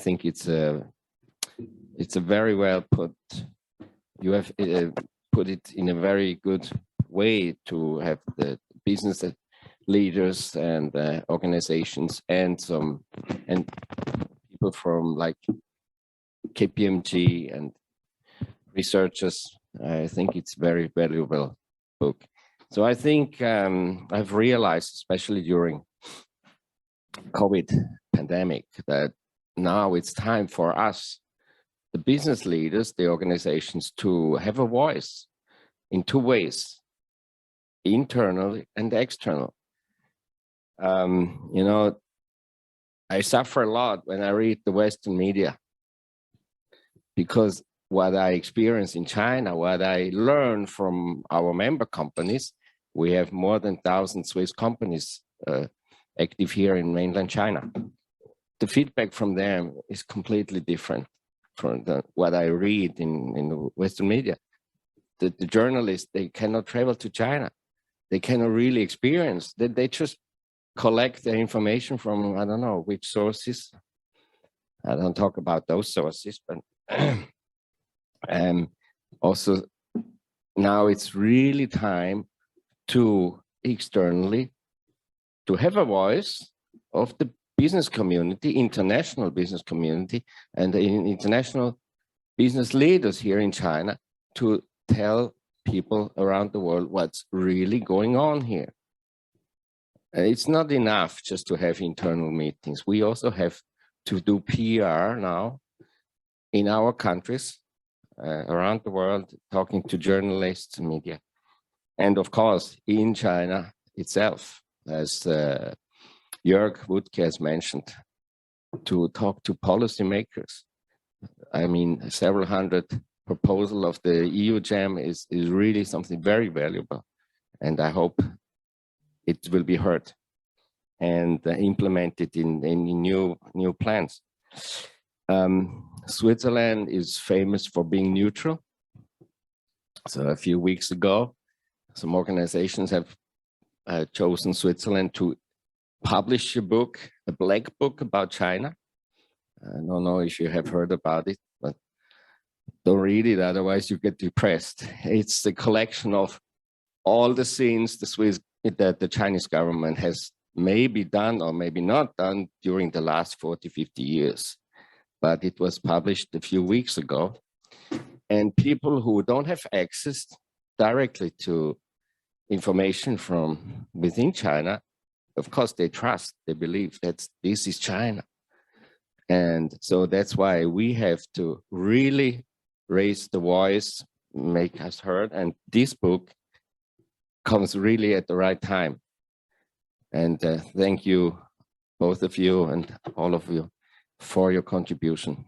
think it's a very well put. You have put it in a very good way to have the business leaders and organizations and people from like KPMG and researchers. I think it's very valuable book. So I think I've realized, especially during COVID pandemic, that now it's time for us, the business leaders, the organizations, to have a voice in two ways, internal and external. You know, I suffer a lot when I read the Western media, because what I experience in China, what I learn from our member companies, we have more than 1,000 Swiss companies active here in mainland China. The feedback from them is completely different from what I read in the Western media. The journalists, they cannot travel to China. They cannot really experience that. They just collect the information from, I don't know which sources. I don't talk about those sources, but also now it's really time to externally to have a voice of the business community, international business community, and the international business leaders here in China to tell people around the world what's really going on here. It's not enough just to have internal meetings. We also have to do PR now in our countries, around the world, talking to journalists and media. And of course, in China itself, as Jörg Wuttke has mentioned, to talk to policymakers. I mean, several hundred proposal of the EU JAM is really something very valuable. And I hope it will be heard and implemented in new plans. Switzerland is famous for being neutral. So a few weeks ago, some organizations have chosen Switzerland to publish a book, a black book about China. I don't know if you have heard about it, but don't read it, otherwise you get depressed. It's the collection of all the sins that the Chinese government has maybe done or maybe not done during the last 40, 50 years. But it was published a few weeks ago. And people who don't have access directly to information from within China, of course, they trust, they believe that this is China. And so that's why we have to really raise the voice, make us heard. And this book comes really at the right time. And thank you, both of you and all of you, for your contribution.